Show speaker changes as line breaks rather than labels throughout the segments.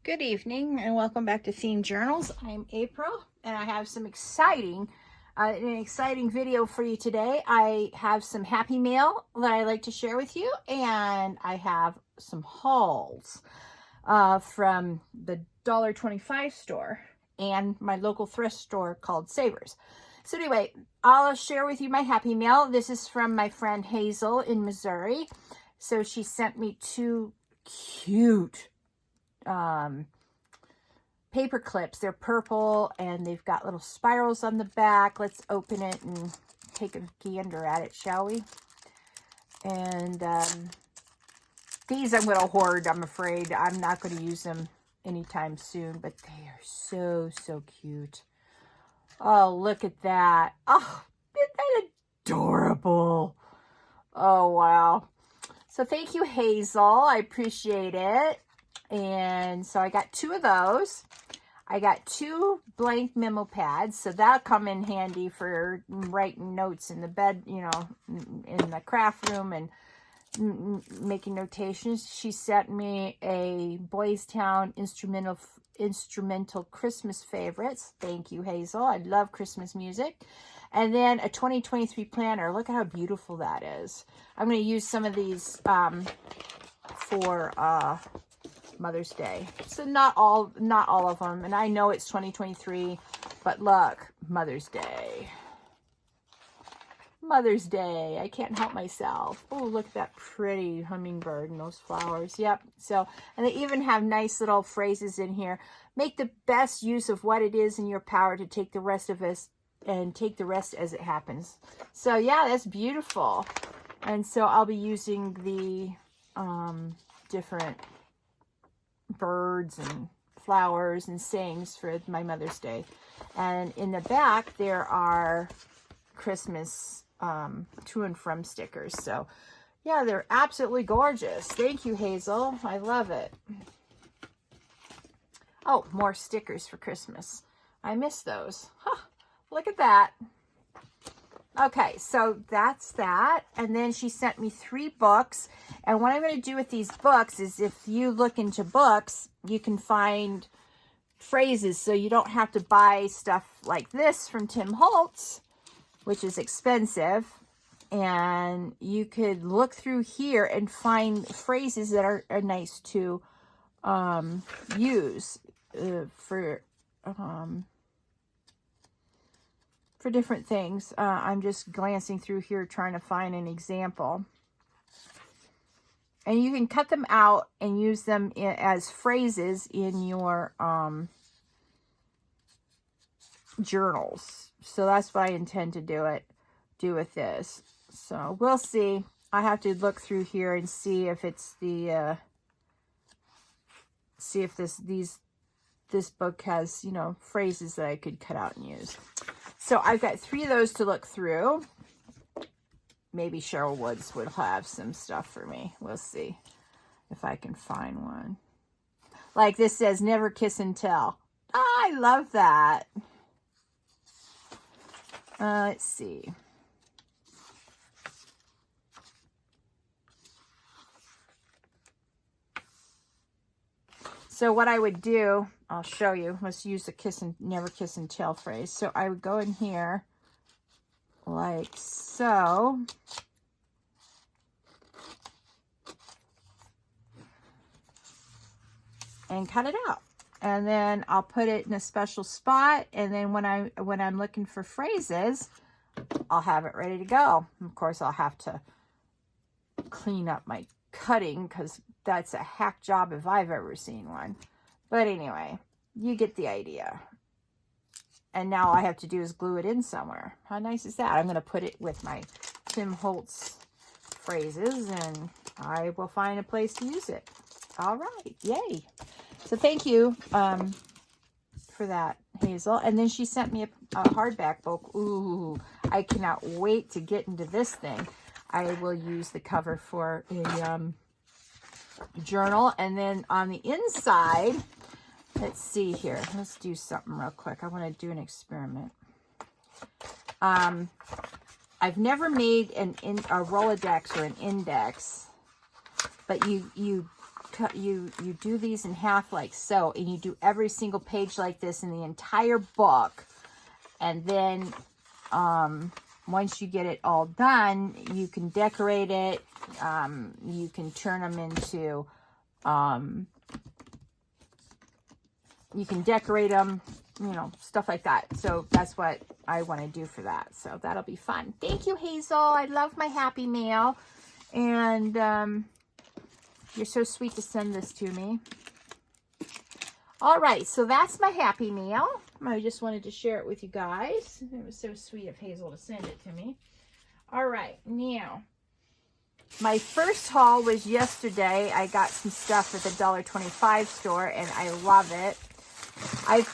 Good evening and welcome back to Theme Journals. I'm April and I have some an exciting video for you today. I have some happy mail that I like to share with you, and I have some hauls from the $1.25 store and my local thrift store called Savers. So anyway, I'll share with you my happy mail. This is from my friend Hazel in Missouri. So she sent me two cute paper clips. They're purple and they've got little spirals on the back. Let's open it and take a gander at it, shall we? And these I'm going to hoard, I'm afraid. I'm not going to use them anytime soon, but they are so cute. Oh, look at that. Oh, isn't that adorable? Oh, wow. So thank you, Hazel. I appreciate it. And so I got two of those. I got two blank memo pads, so that'll come in handy for writing notes in the bed, you know, in the craft room and making notations. She sent me a Boys Town instrumental Christmas favorites. Thank you, Hazel. I love Christmas music. And then a 2023 planner. Look at how beautiful that is. I'm going to use some of these for Mother's Day. So not all of them. And I know it's 2023, but look, Mother's Day. Mother's Day. I can't help myself. Oh, look at that pretty hummingbird and those flowers. Yep. So, and they even have nice little phrases in here. Make the best use of what it is in your power to take the rest of us and take the rest as it happens. So yeah, that's beautiful. And so I'll be using the different birds and flowers and sayings for my Mother's Day. And in the back there are Christmas to and from stickers. So yeah, they're absolutely gorgeous. Thank you, Hazel. I love it. Oh, more stickers for Christmas. I miss those. Huh, look at that. Okay, so that's that. And then she sent me 3 books. And what I'm going to do with these books is, if you look into books, you can find phrases. So you don't have to buy stuff like this from Tim Holtz, which is expensive. And you could look through here and find phrases that are nice to use for different things. I'm just glancing through here trying to find an example. And you can cut them out and use them as phrases in your journals. So that's what I intend to do with this. So we'll see. I have to look through here and see if it's the this book has, you know, phrases that I could cut out and use. So I've got 3 of those to look through. Maybe Cheryl Woods would have some stuff for me. We'll see if I can find one. Like this says, never kiss and tell. I love that. Let's see. So what I would do, I'll show you. Let's use the never kiss and tell phrase. So I would go in here like so. And cut it out. And then I'll put it in a special spot. And then when I'm looking for phrases, I'll have it ready to go. Of course, I'll have to clean up my cutting because that's a hack job if I've ever seen one. But anyway, you get the idea. And now all I have to do is glue it in somewhere. How nice is that? I'm going to put it with my Tim Holtz phrases, and I will find a place to use it. All right. Yay. So thank you for that, Hazel. And then she sent me a hardback book. Ooh, I cannot wait to get into this thing. I will use the cover for a journal. And then on the inside, let's see here. Let's do something real quick. I want to do an experiment. I've never made a Rolodex or an index, but you you do these in half like so, and you do every single page like this in the entire book. And then once you get it all done, you can decorate it. You can turn them into, you can decorate them, you know, stuff like that. So that's what I want to do for that. So that'll be fun. Thank you, Hazel. I love my Happy Mail. And you're so sweet to send this to me. All right, so that's my Happy Mail. I just wanted to share it with you guys. It was so sweet of Hazel to send it to me. All right, now, my first haul was yesterday. I got some stuff at the $1.25 store, and I love it. I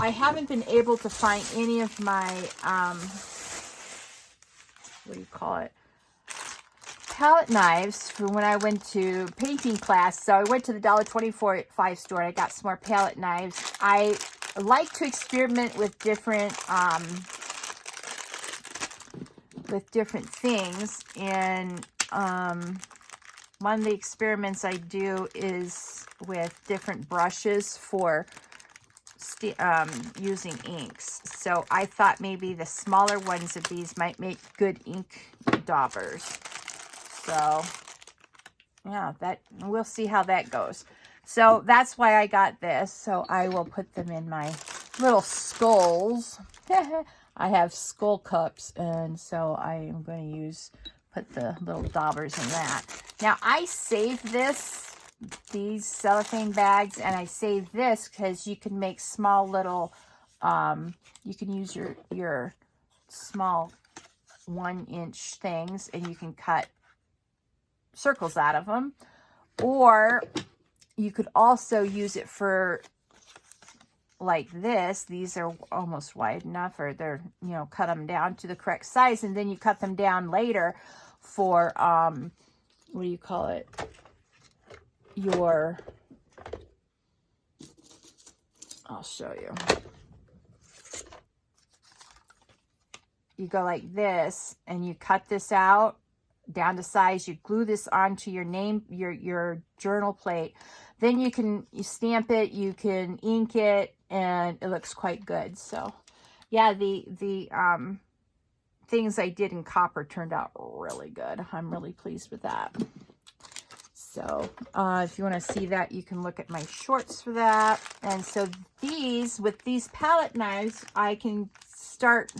haven't been able to find any of my, what do you call it? Palette knives from when I went to painting class. So I went to the $1.25 store and I got some more palette knives. I like to experiment with different things, and one of the experiments I do is with different brushes for using inks. So I thought maybe the smaller ones of these might make good ink daubers. So yeah, we'll see how that goes. So that's why I got this. So I will put them in my little skulls. I have skull cups, and so I am going to put the little daubers in that. Now I saved these cellophane bags, and I saved this because you can make small little, you can use your small 1-inch things, and you can cut circles out of them, or you could also use it for like this. These are almost wide enough, or they're, you know, cut them down to the correct size, and then you cut them down later for what do you call it, I'll show you. You go like this, and you cut this out down to size. You glue this onto your your journal plate. Then you stamp it, you can ink it, and it looks quite good. So yeah, the things I did in copper turned out really good. I'm really pleased with that. So if you want to see that, you can look at my shorts for that. And so with these palette knives, I can start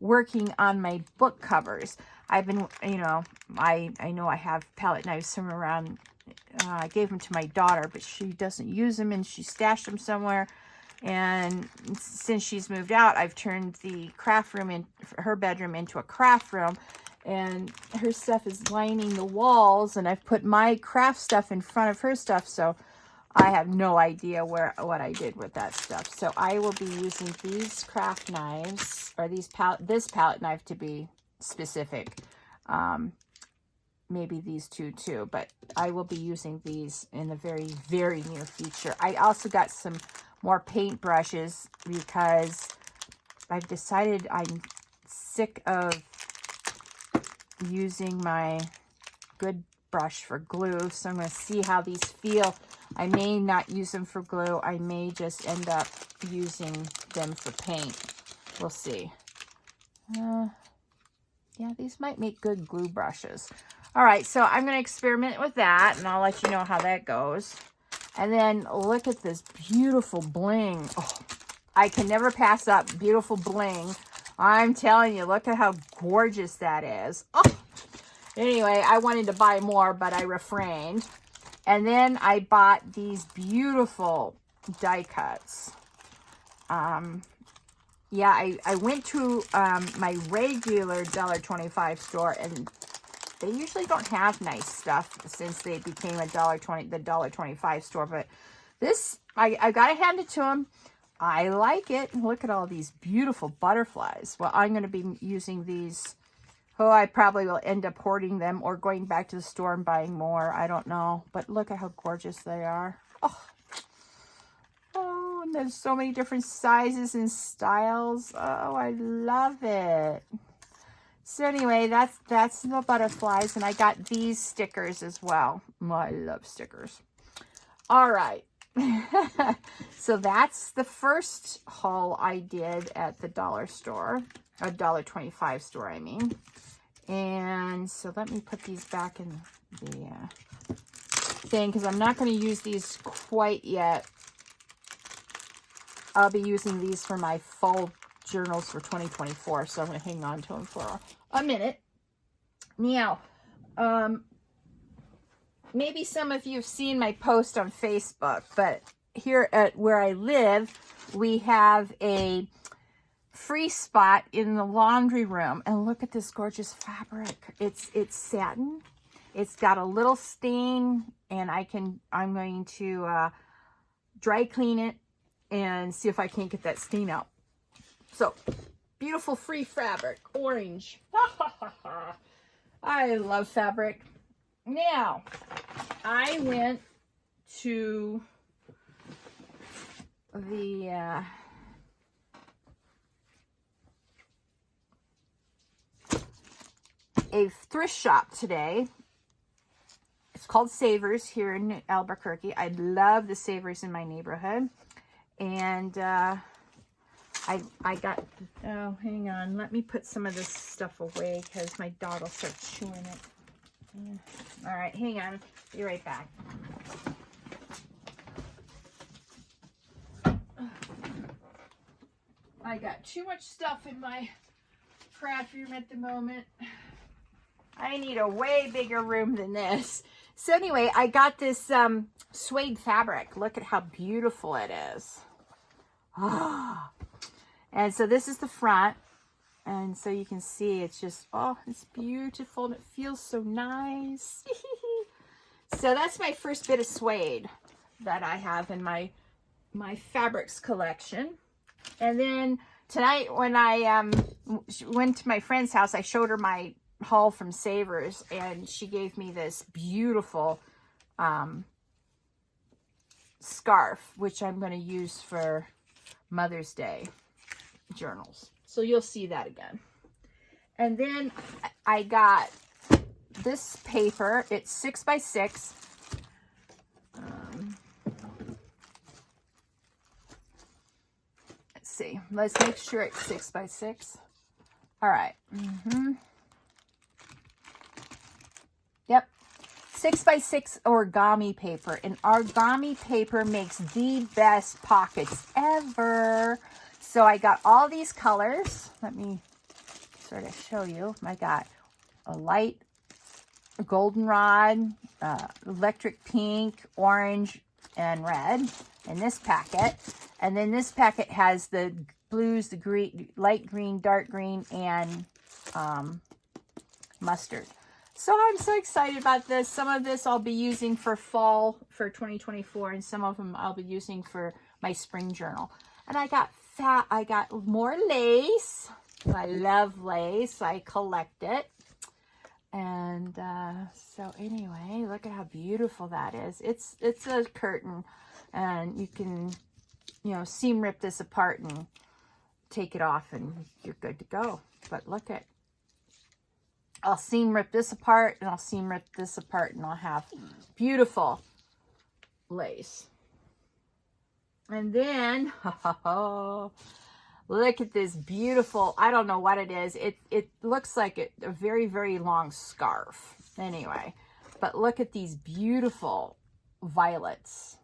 working on my book covers. I've been, you know, I know I have palette knives from around, I gave them to my daughter, but she doesn't use them, and she stashed them somewhere. And since she's moved out, I've turned the craft room in her bedroom into a craft room, and her stuff is lining the walls, and I've put my craft stuff in front of her stuff, so I have no idea what I did with that stuff. So I will be using these craft knives, or this palette knife to be specific. Maybe these two too, but I will be using these in the very, very near future. I also got some more paint brushes because I've decided I'm sick of using my good brush for glue. So I'm going to see how these feel. I may not use them for glue. I may just end up using them for paint. We'll see. Yeah, these might make good glue brushes. All right, so I'm going to experiment with that, and I'll let you know how that goes. And then look at this beautiful bling. Oh, I can never pass up beautiful bling. I'm telling you, look at how gorgeous that is. Oh. Anyway, I wanted to buy more, but I refrained. And then I bought these beautiful die cuts. Yeah, I went to my regular $1.25 store, and they usually don't have nice stuff since they became the $1.25 store. But this, I gotta hand it to them. I like it. Look at all these beautiful butterflies. Well, I'm going to be using these. Oh, I probably will end up hoarding them or going back to the store and buying more. I don't know. But look at how gorgeous they are. Oh, and there's so many different sizes and styles. Oh, I love it. So anyway, that's the butterflies. And I got these stickers as well. Oh, I love stickers. All right. So that's the first haul I did at the dollar store, a $1.25 store, I mean. And so let me put these back in the thing, because I'm not going to use these quite yet. I'll be using these for my fall journals for 2024, so I'm going to hang on to them for a minute. Now, maybe some of you have seen my post on Facebook, but here at where I live, we have a free spot in the laundry room, and look at this gorgeous fabric. It's satin. It's got a little stain, and I'm going to dry clean it and see if I can't get that stain out. So, beautiful free fabric, orange. I love fabric. Now, I went to the a thrift shop today. It's called Savers here in Albuquerque. I love the Savers in my neighborhood. And I got, oh, hang on. Let me put some of this stuff away because my dog will start chewing it. All right, hang on. Be right back. I got too much stuff in my craft room at the moment. I need a way bigger room than this. So anyway, I got this suede fabric. Look at how beautiful it is. Oh. And so this is the front. And so you can see it's just, oh, it's beautiful. And it feels so nice. So that's my first bit of suede that I have in my fabrics collection. And then tonight when I went to my friend's house, I showed her my haul from Savers, and she gave me this beautiful scarf, which I'm going to use for Mother's Day journals. So you'll see that again. And then I got this paper. It's 6 by 6. Let's see. Let's make sure it's 6 by 6. All right. Yep. 6 by 6 origami paper. And origami paper makes the best pockets ever. So I got all these colors. Let me sort of show you. I got a light goldenrod, electric pink, orange, and red in this packet. And then this packet has the blues, the green, light green, dark green, and mustard. So I'm so excited about this. Some of this I'll be using for fall for 2024, and some of them I'll be using for my spring journal. And I got more lace. I love lace. I collect it. And so anyway, look at how beautiful that is. It's a curtain, and you can, seam rip this apart and take it off, and you're good to go. But look at, I'll seam rip this apart, and I'll seam rip this apart, and I'll have beautiful lace. And then, look at this beautiful, I don't know what it is. It looks like a very, very long scarf. Anyway, but look at these beautiful violets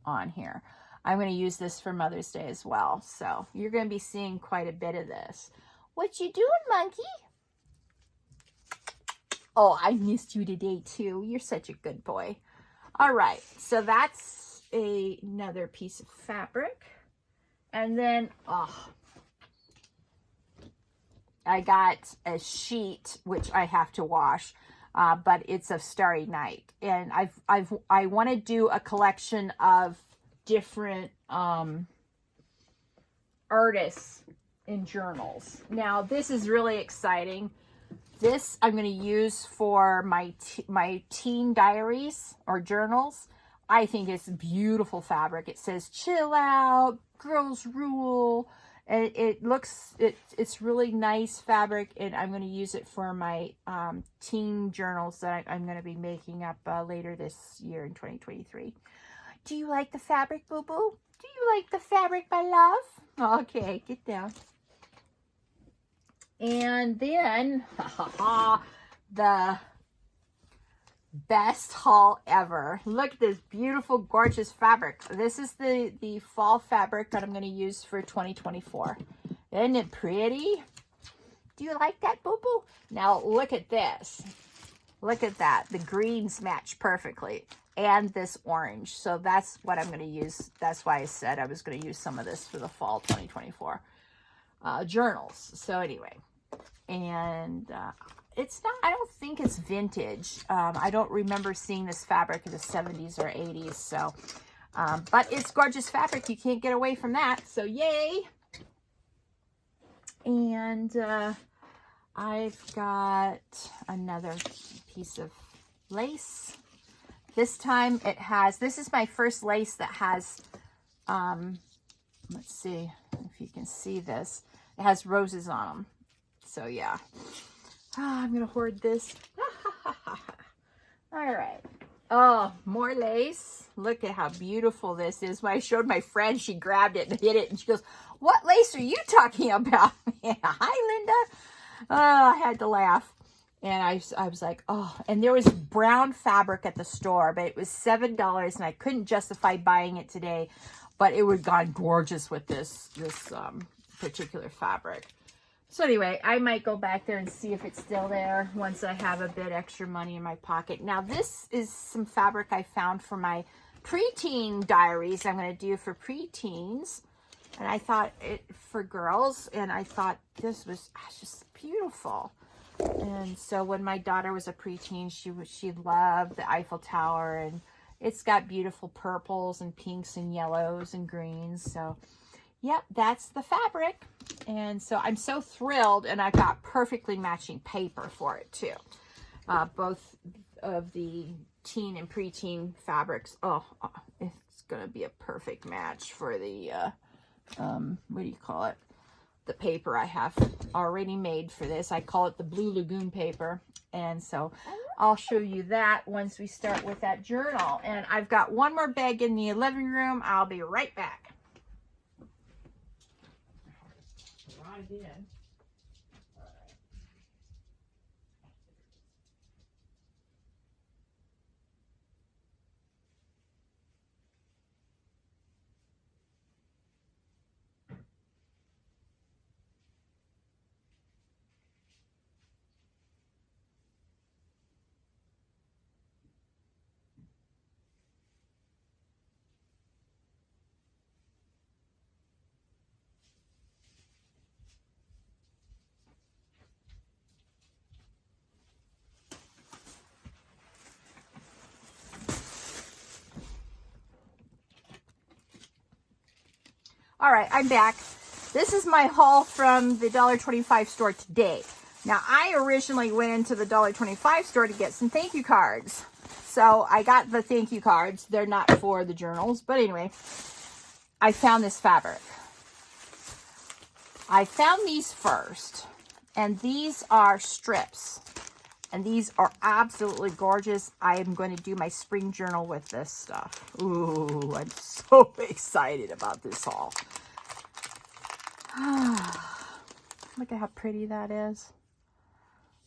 on here. I'm going to use this for Mother's Day as well. So you're going to be seeing quite a bit of this. What you doing, monkey? Oh, I missed you today too. You're such a good boy. All right, so that's another piece of fabric. And then, I got a sheet, which I have to wash, but it's of Starry Night. And I want to do a collection of different artists in journals. Now, this is really exciting. This I'm going to use for my teen diaries or journals. I think it's beautiful fabric. It says chill out, girls rule. And it's really nice fabric, and I'm going to use it for my teen journals that I'm going to be making up later this year in 2023. Do you like the fabric, boo-boo? Do you like the fabric, my love? Okay, get down. And then, the best haul ever. Look at this beautiful, gorgeous fabric. This is the fall fabric that I'm going to use for 2024. Isn't it pretty? Do you like that, boo-boo? Now, look at this. Look at that. The greens match perfectly. And this orange. So that's what I'm going to use. That's why I said I was going to use some of this for the fall 2024 journals. So anyway. And it's not, I don't think it's vintage. I don't remember seeing this fabric in the 70s or 80s. So, but it's gorgeous fabric. You can't get away from that. So yay. And I've got another piece of lace. This time it has, this is my first lace that has, let's see if you can see this. It has roses on them. So yeah, I'm going to hoard this. All right. Oh, more lace. Look at how beautiful this is. When I showed my friend, she grabbed it and hit it. And she goes, what lace are you talking about? Hi, Linda. Oh, I had to laugh. And I was like, oh, and there was brown fabric at the store, but it was $7 and I couldn't justify buying it today, but it would have gone gorgeous with this particular fabric. So anyway, I might go back there and see if it's still there once I have a bit extra money in my pocket. Now, this is some fabric I found for my preteen diaries I'm going to do for preteens. And I thought it for girls, and I thought this was just beautiful. And so when my daughter was a preteen, she loved the Eiffel Tower, and it's got beautiful purples and pinks and yellows and greens. So yep, that's the fabric. And so I'm so thrilled, and I got perfectly matching paper for it too. Both of the teen and preteen fabrics. Oh, it's going to be a perfect match for the, what do you call it? The paper I have already made for this. I call it the Blue Lagoon paper. And so I'll show you that once we start with that journal. And I've got one more bag in the living room. I'll be right back. In. All right, I'm back. This is my haul from the $1.25 store today. Now, I originally went into the $1.25 store to get some thank you cards. So I got the thank you cards. They're not for the journals. But anyway, I found this fabric. I found these first. And these are strips. And these are absolutely gorgeous. I am going to do my spring journal with this stuff. Ooh, I'm so excited about this haul. Look at how pretty that is.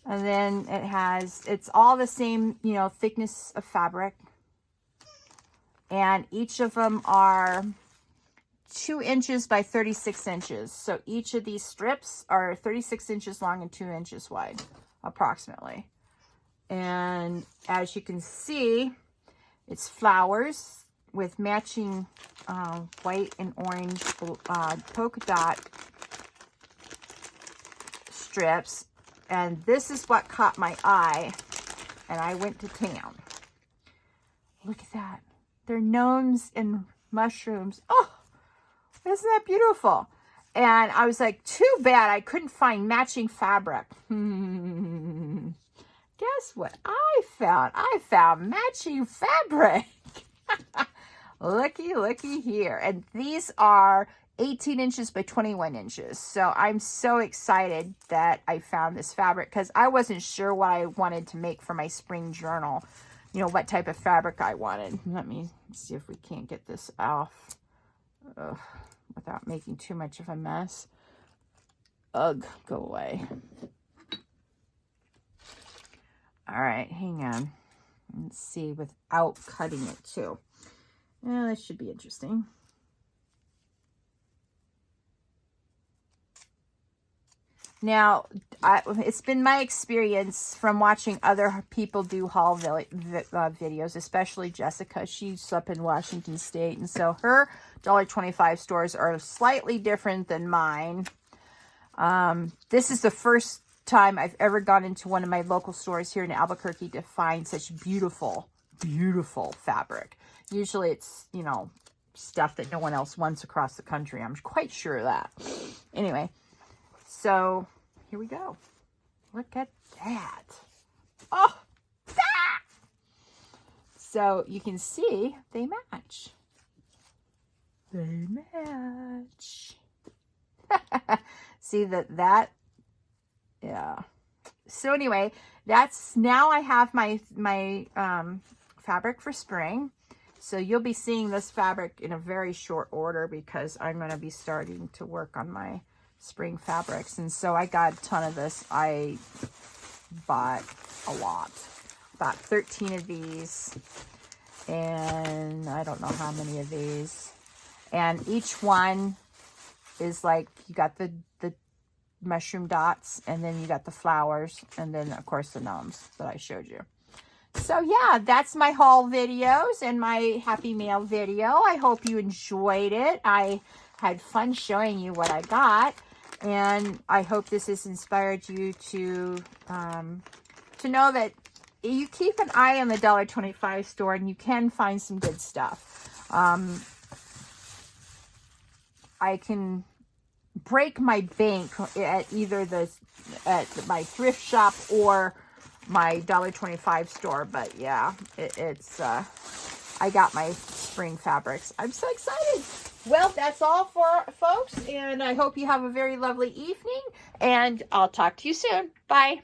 And then it has, it's all the same, you know, thickness of fabric. And each of them are 2 inches by 36 inches. So each of these strips are 36 inches long and 2 inches wide, approximately. And as you can see, it's flowers with matching white and orange polka dot strips. And this is what caught my eye, and I went to town. Look at that. They're gnomes and mushrooms. Oh, isn't that beautiful? And I was like, too bad I couldn't find matching fabric. Guess what I found? I found matching fabric. Looky here. And these are 18 inches by 21 inches. So I'm so excited that I found this fabric because I wasn't sure what I wanted to make for my spring journal. You know, what type of fabric I wanted. Let me see if we can't get this off without making too much of a mess. Ugh, go away. All right, hang on. Let's see without cutting it too. Yeah, this should be interesting. Now, it's been my experience from watching other people do haul videos, especially Jessica. She's up in Washington State, and so her $1.25 stores are slightly different than mine. This is the first time I've ever gone into one of my local stores here in Albuquerque to find such beautiful, beautiful fabric. Usually it's, you know, stuff that no one else wants across the country. I'm quite sure of that. Anyway. So, here we go. Look at that. Oh, that! So, you can see they match. They match. See that, yeah. So, anyway, now I have my fabric for spring. So, you'll be seeing this fabric in a very short order because I'm going to be starting to work on my spring fabrics, and so I got a ton of this. I bought a lot, about 13 of these, and I don't know how many of these, and each one is like, you got the mushroom dots, and then you got the flowers, and then of course the gnomes that I showed you. So yeah, that's my haul videos and my happy mail video. I hope you enjoyed it. I had fun showing you what I got. And I hope this has inspired you to know that you keep an eye on the $1.25 store and you can find some good stuff. I can break my bank at either at my thrift shop or my $1.25 store, but yeah, I got my spring fabrics. I'm so excited. Well, that's all for folks, and I hope you have a very lovely evening, and I'll talk to you soon. Bye.